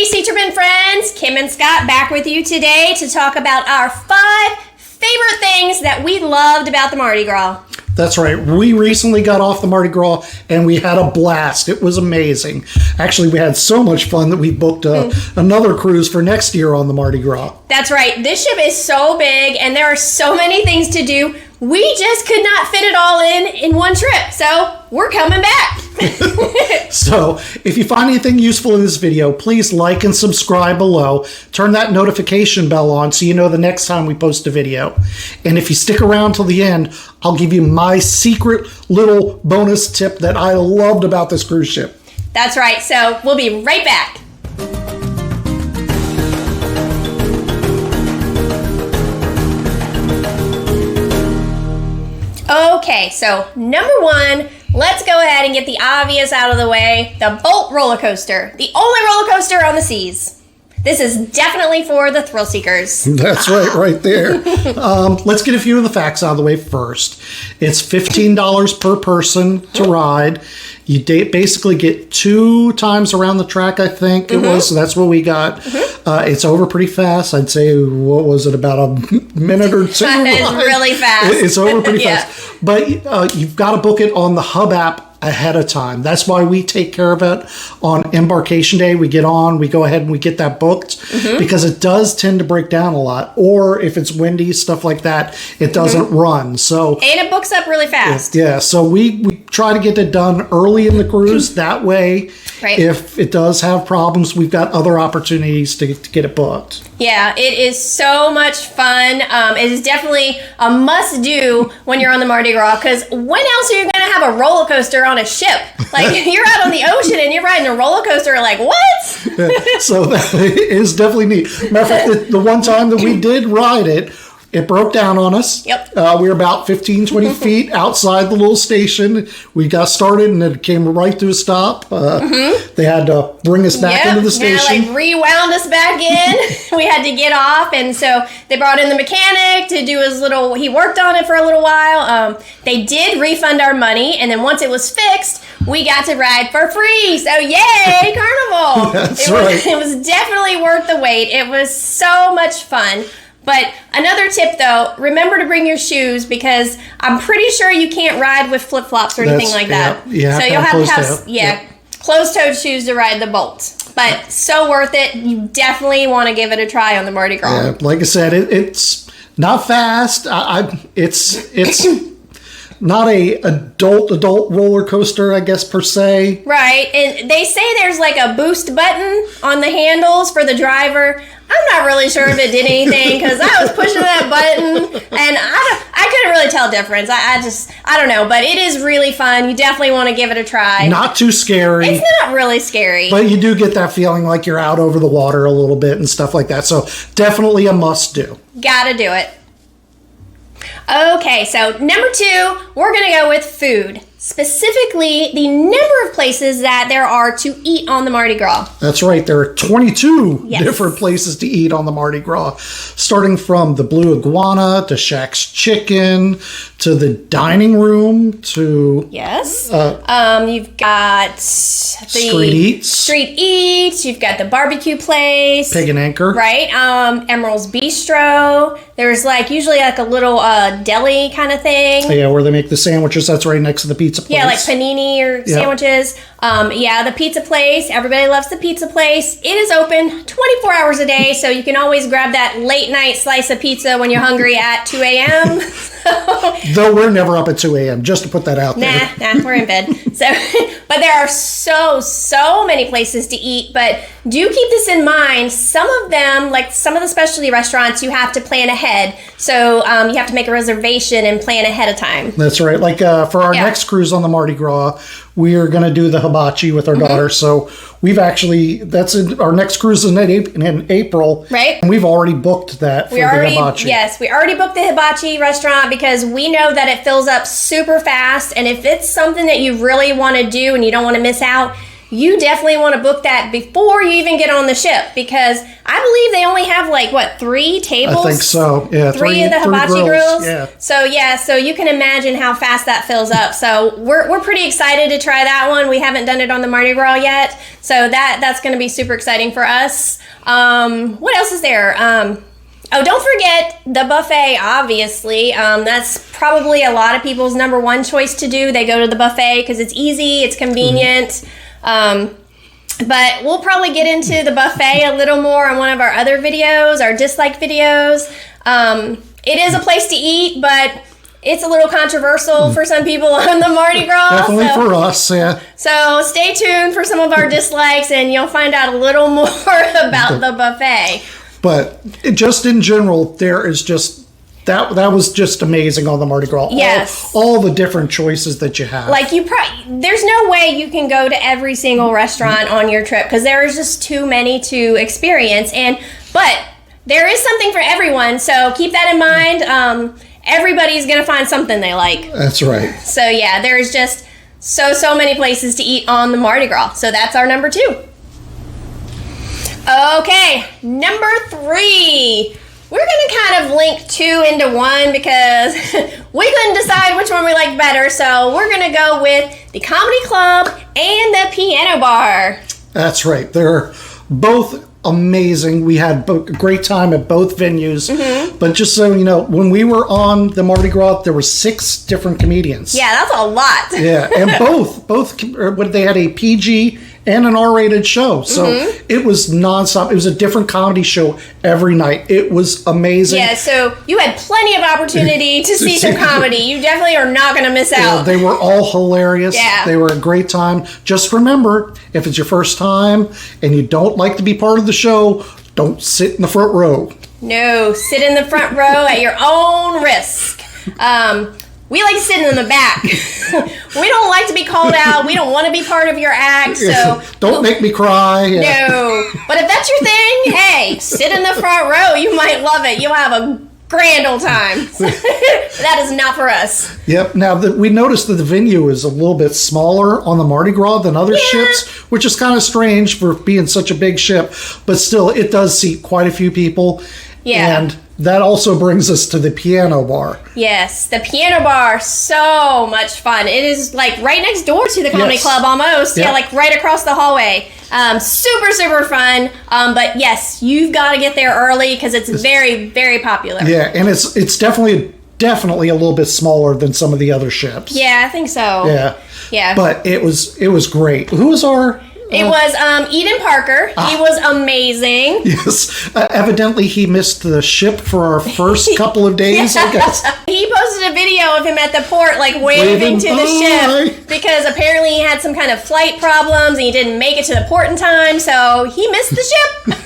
Hey, Sea Trippin' friends, Kim and Scott back with you today to talk about our 5 favorite things that we loved about the Mardi Gras. That's right. We recently got off the Mardi Gras and we had a blast. It was amazing. Actually, we had so much fun that we booked another cruise for next year on the Mardi Gras. That's right. This ship is so big and there are so many things to do. We just could not fit it all in one trip. So we're coming back. So if you find anything useful in this video, please like and subscribe below. Turn that notification bell on so you know the next time we post a video. And if you stick around till the end, I'll give you my secret little bonus tip that I loved about this cruise ship. That's right. So we'll be right back. Okay, so number 1, let's go ahead and get the obvious out of the way. The Bolt roller coaster, the only roller coaster on the seas. This is definitely for the thrill seekers. That's right there. Let's get a few of the facts out of the way first. It's $15 per person to ride. You basically get 2 times around the track, I think it was. So that's what we got. It's over pretty fast. I'd say, what was it, about a minute or 2? That is really fast. It's over pretty fast. But you've got to book it on the Hub app ahead of time. That's why we take care of it on embarkation day. We get on, we go ahead and we get that booked because it does tend to break down a lot. Or if it's windy, stuff like that, it doesn't run. So and it books up really fast. Yeah, so we try to get it done early in the cruise. That way, if it does have problems, we've got other opportunities to get it booked. Yeah, it is so much fun. It is definitely a must-do when you're on the Mardi Gras, because when else are you going to have a roller coaster on a ship? Like, you're out on the ocean and you're riding a roller coaster, like, what? So that is definitely neat. Matter of fact, the one time that we did ride it, it broke down on us. Yep. We were about 15, 20 feet outside the little station. We got started and it came right to a stop. They had to bring us back into the station. Like rewound us back in. We had to get off. And so they brought in the mechanic to do his little, he worked on it for a little while. They did refund our money. And then once it was fixed, we got to ride for free. So yay, Carnival. It was definitely worth the wait. It was so much fun. But another tip, though, remember to bring your shoes, because I'm pretty sure you can't ride with flip-flops or anything like that. Yeah, so you'll have to have closed-toed shoes to ride the Bolt. But so worth it. You definitely want to give it a try on the Mardi Gras. Yeah, like I said, it's not fast. It's not a adult roller coaster, I guess, per se. Right, and they say there's like a boost button on the handles for the driver. I'm not really sure if it did anything, because I was pushing that button and I couldn't really tell a difference. I don't know, but it is really fun. You definitely want to give it a try. Not too scary. It's not really scary. But you do get that feeling like you're out over the water a little bit and stuff like that. So definitely a must do. Gotta do it. Okay, so number 2, we're going to go with food. Specifically, the number of places that there are to eat on the Mardi Gras. That's right. There are 22 different places to eat on the Mardi Gras, starting from the Blue Iguana to Shaq's Chicken to the dining room to... you've got the Street Eats. You've got the barbecue place. Pig and Anchor. Right. Emerald's Bistro. There's usually a little deli kind of thing. Yeah, where they make the sandwiches. That's right next to the pizza place. Yeah, like panini or sandwiches. The pizza place. Everybody loves the pizza place. It is open 24 hours a day, so you can always grab that late night slice of pizza when you're hungry at 2 a.m. Though we're never up at 2 a.m., just to put that out there. Nah, we're in bed. But there are so many places to eat. But do keep this in mind. Some of them, like some of the specialty restaurants, you have to plan ahead. So you have to make a reservation and plan ahead of time. That's right. Like for our next cruise on the Mardi Gras, we are going to do the hibachi with our daughter. So we've actually, our next cruise is in April. Right. And we've already booked that for the hibachi. Yes, we already booked the hibachi restaurant because we know that it fills up super fast. And if it's something that you really want to do and you don't want to miss out, you definitely want to book that before you even get on the ship, because I believe they only have like, what, 3 tables? I think so. Yeah, three of the hibachi grills. Yeah. So you can imagine how fast that fills up. So we're pretty excited to try that one. We haven't done it on the Mardi Gras yet, so that's going to be super exciting for us. What else is there? Oh, don't forget the buffet, obviously. That's probably a lot of people's number one choice to do. They go to the buffet because it's easy, it's convenient. But we'll probably get into the buffet a little more on one of our other videos, our dislike videos. It is a place to eat, but it's a little controversial for some people on the Mardi Gras. Definitely for us, yeah. So stay tuned for some of our dislikes, and you'll find out a little more about the buffet. But just in general, there is just... That was just amazing on the Mardi Gras. Yes. All the different choices that you have. Like, there's no way you can go to every single restaurant on your trip, because there is just too many to experience. But there is something for everyone, so keep that in mind. Everybody's going to find something they like. That's right. So yeah, there's just so many places to eat on the Mardi Gras. So that's our number 2. Okay, number 3. We're going to kind of link 2 into 1 because we couldn't decide which one we liked better. So we're going to go with the comedy club and the piano bar. That's right. They're both amazing. We had a great time at both venues. Mm-hmm. But just so you know, when we were on the Mardi Gras, there were 6 different comedians. Yeah, that's a lot. Yeah, and both they had a PG and an R-rated show. So it was nonstop. It was a different comedy show every night. It was amazing. Yeah, so you had plenty of opportunity to see some comedy. You definitely are not going to miss out. Yeah, they were all hilarious. Yeah. They were a great time. Just remember, if it's your first time and you don't like to be part of the show, don't sit in the front row. No, sit in the front row at your own risk. We like sitting in the back. We don't like to be called out. We don't want to be part of your act. So don't make me cry. Yeah. No. But if that's your thing, hey, sit in the front row. You might love it. You'll have a grand old time. That is not for us. Yep. Now, we noticed that the venue is a little bit smaller on the Mardi Gras than other ships, which is kind of strange for being such a big ship. But still, it does seat quite a few people. Yeah. And that also brings us to the piano bar. Yes, the piano bar, so much fun. It is like right next door to the comedy club almost. Yep. Yeah, like right across the hallway. Super fun. But yes, you've got to get there early because it's very, very popular. Yeah, and it's definitely a little bit smaller than some of the other ships. Yeah, I think so. Yeah. But it was great. Who was our... It was Eden Parker. He was amazing. Yes. Evidently, he missed the ship for our first couple of days, I guess. He posted a video of him at the port, like waving to the ship, because apparently he had some kind of flight problems and he didn't make it to the port in time, so he missed the ship.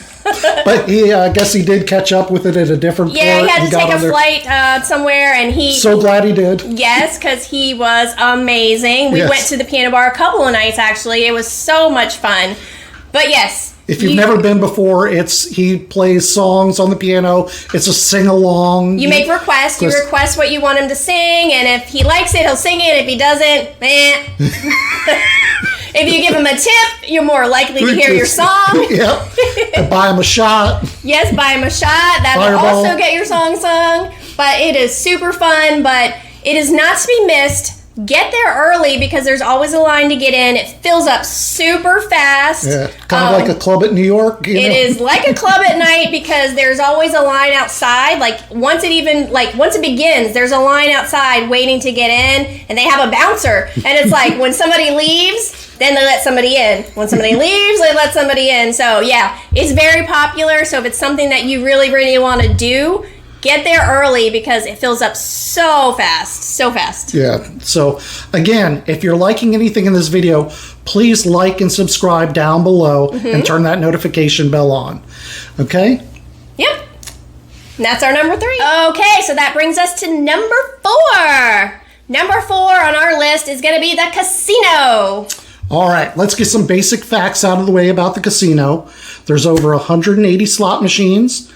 But I guess he did catch up with it at a different port. Yeah, he had to take a flight somewhere, and so glad he did. Yes, because he was amazing. We went to the piano bar a couple of nights, actually. It was so much fun. But yes. If you've never been before, he plays songs on the piano. It's a sing-along. You make requests. You request what you want him to sing, and if he likes it, he'll sing it. If he doesn't, If you give him a tip, you're more likely to hear your song. Yep. Buy him a shot. Yes, buy him a shot. That will also get your song sung. But it is super fun, but it is not to be missed. Get there early because there's always a line to get in. It fills up super fast. Yeah, kind of like a club at New York. It is like a club at night because there's always a line outside. Like once it begins, there's a line outside waiting to get in, and they have a bouncer. And it's like when somebody leaves, then they let somebody in. When somebody leaves, they let somebody in. So yeah, it's very popular. So if it's something that you really, really want to do, get there early because it fills up so fast. Yeah. So again, if you're liking anything in this video, please like and subscribe down below and turn that notification bell on. Okay? Yep. And that's our number 3. Okay, so that brings us to number 4. Number 4 on our list is going to be the casino. All right, let's get some basic facts out of the way about the casino. There's over 180 slot machines.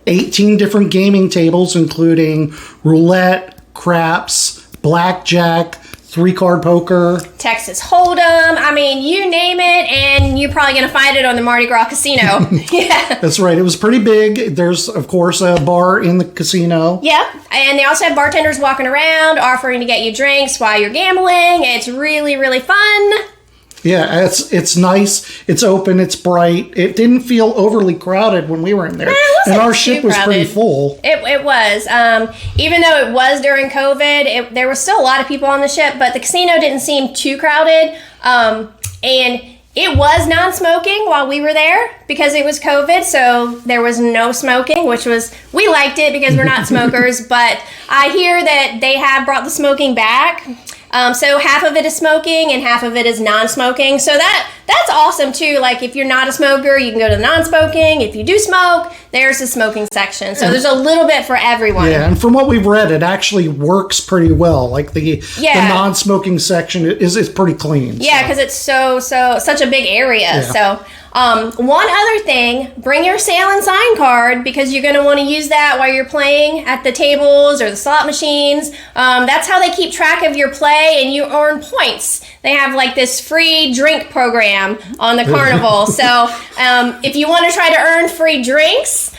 18 different gaming tables, including roulette, craps, blackjack, 3-card poker. Texas Hold'em. I mean, you name it, and you're probably going to find it on the Mardi Gras casino. Yeah. That's right. It was pretty big. There's, of course, a bar in the casino. Yep. And they also have bartenders walking around offering to get you drinks while you're gambling. It's really, really fun. Yeah, it's nice. It's open. It's bright. It didn't feel overly crowded when we were in there. And our ship was pretty full. It was. Even though it was during COVID, there was still a lot of people on the ship, but the casino didn't seem too crowded. And it was non-smoking while we were there because it was COVID, so there was no smoking, we liked it because we're not smokers, but I hear that they have brought the smoking back. So half of it is smoking and half of it is non-smoking. So that's awesome too. Like if you're not a smoker, you can go to the non-smoking. If you do smoke, there's the smoking section. So there's a little bit for everyone. Yeah, and from what we've read, it actually works pretty well. Like the non-smoking section is pretty clean. Yeah, because it's such a big area. Yeah. So one other thing, bring your sail and sign card because you're going to want to use that while you're playing at the tables or the slot machines. That's how they keep track of your play and you earn points. They have like this free drink program on the Carnival. So if you want to try to earn free drinks,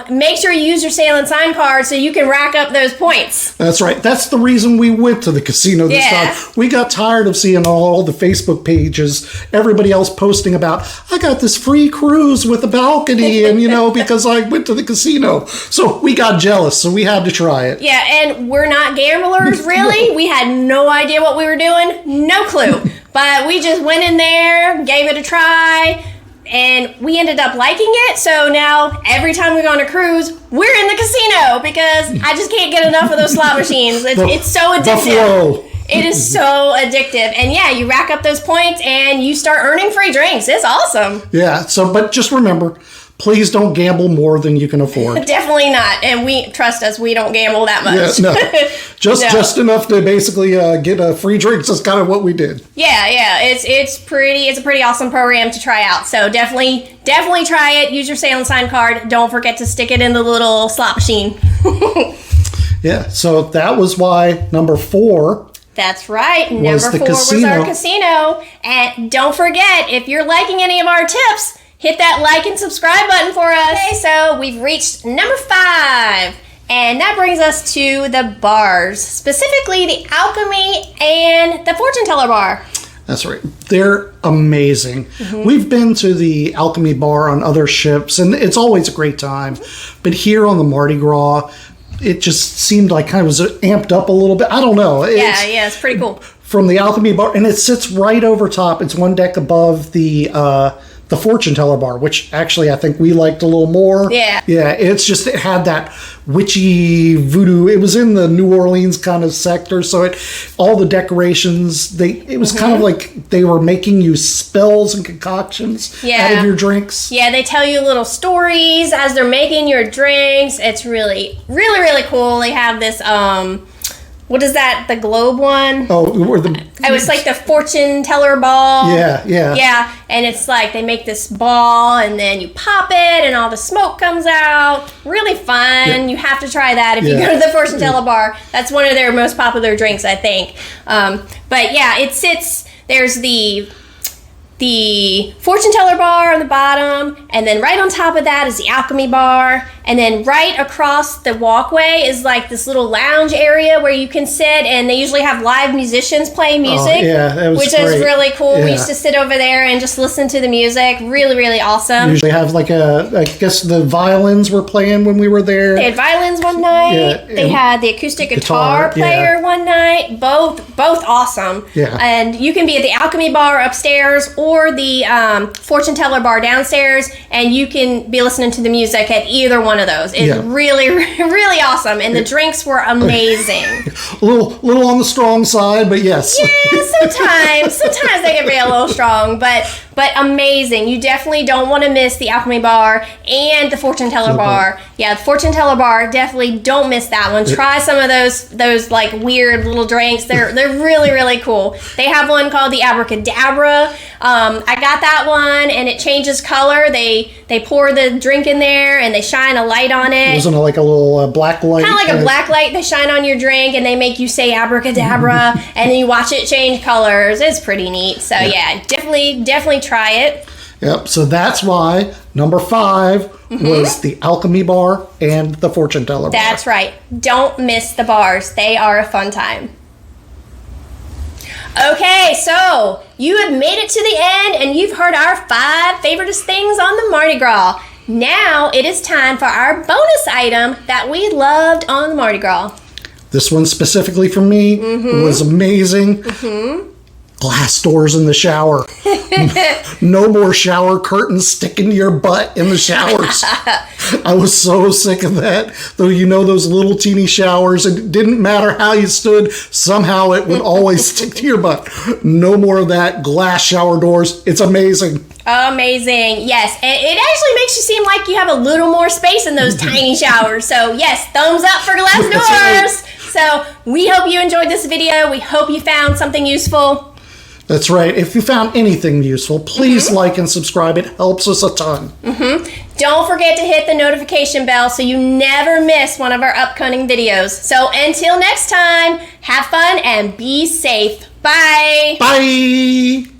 make sure you use your sail and sign card so you can rack up those points. That's right. That's the reason we went to the casino this time. We got tired of seeing all the Facebook pages, everybody else posting about, I got this free cruise with a balcony and, because I went to the casino. So we got jealous, so we had to try it. Yeah, and we're not gamblers, really. No. We had no idea what we were doing. No clue. But we just went in there, gave it a try, and we ended up liking it. So now every time we go on a cruise, we're in the casino because I just can't get enough of those slot machines. It's so addictive. It is so addictive. And yeah, you rack up those points and you start earning free drinks. It's awesome. Yeah. But just remember, please don't gamble more than you can afford. Definitely not. And trust us, we don't gamble that much. Yeah, no. Just enough to basically get a free drink. That's kind of what we did. Yeah. It's a pretty awesome program to try out. So definitely try it. Use your sail and sign card. Don't forget to stick it in the little slot machine. Yeah. So that was why number 4. That's right. Number 4 was our casino. And don't forget, if you're liking any of our tips, hit that like and subscribe button for us. Okay, so we've reached number 5. And that brings us to the bars, specifically the Alchemy and the Fortune Teller Bar. That's right. They're amazing. Mm-hmm. We've been to the Alchemy Bar on other ships, and it's always a great time. But here on the Mardi Gras, it just seemed like kind of was amped up a little bit. I don't know. It's pretty cool. From the Alchemy Bar, and it sits right over top. It's one deck above the Fortune Teller Bar, which actually I think we liked a little more. Yeah. Yeah, it had that witchy voodoo. It was in the New Orleans kind of sector, so all the decorations, it was kind of like they were making you spells and concoctions out of your drinks. Yeah, they tell you little stories as they're making your drinks. It's really, really, really cool. They have this what is that? The globe one? It's like the fortune teller ball. Yeah. Yeah, and it's like they make this ball and then you pop it and all the smoke comes out. Really fun. Yeah. You have to try that if you go to the fortune teller bar. That's one of their most popular drinks, I think. But yeah, it sits. There's the fortune teller bar on the bottom, and then right on top of that is the Alchemy Bar, and then right across the walkway is like this little lounge area where you can sit, and they usually have live musicians playing music, which is really cool. We used to sit over there and just listen to the music. Really, really awesome. Usually have I guess the violins were playing when we were there. They had violins one night. They had the acoustic guitar player one night. Both awesome. Yeah. And you can be at the Alchemy Bar upstairs or the Fortune Teller Bar downstairs, and you can be listening to the music at either one of those. It's really, really awesome, and the drinks were amazing. a little on the strong side, but yes. Yeah, sometimes they can be a little strong, but but amazing. You definitely don't want to miss the alchemy bar and the fortune teller bar. Yeah, the fortune teller bar, definitely don't miss that one. Try some of those like weird little drinks. They're really, really cool. They have one called the abracadabra. I got that one, and it changes color. They pour the drink in there, and they shine a light on it. Wasn't it like a little black light? Kind of like a black light they shine on your drink, and they make you say abracadabra, and then you watch it change colors. It's pretty neat. So yeah, definitely try it. Yep. So that's why number 5 was the alchemy bar and the fortune teller bar. That's right. Don't miss the bars. They are a fun time. Okay, so you have made it to the end, and you've heard our 5 favoriteest things on the Mardi Gras. Now it is time for our bonus item that we loved on the Mardi Gras. This one specifically for me was amazing. Glass doors in the shower. No more shower curtains sticking to your butt in the showers. I was so sick of that. Though you know those little teeny showers, it didn't matter how you stood, somehow it would always stick to your butt. No more of that. Glass shower doors. It's amazing. Amazing. Yes. And it actually makes you seem like you have a little more space in those tiny showers. So yes, thumbs up for glass doors. So we hope you enjoyed this video. We hope you found something useful. That's right. If you found anything useful, please like and subscribe. It helps us a ton. Don't forget to hit the notification bell so you never miss one of our upcoming videos. So until next time, have fun and be safe. Bye. Bye.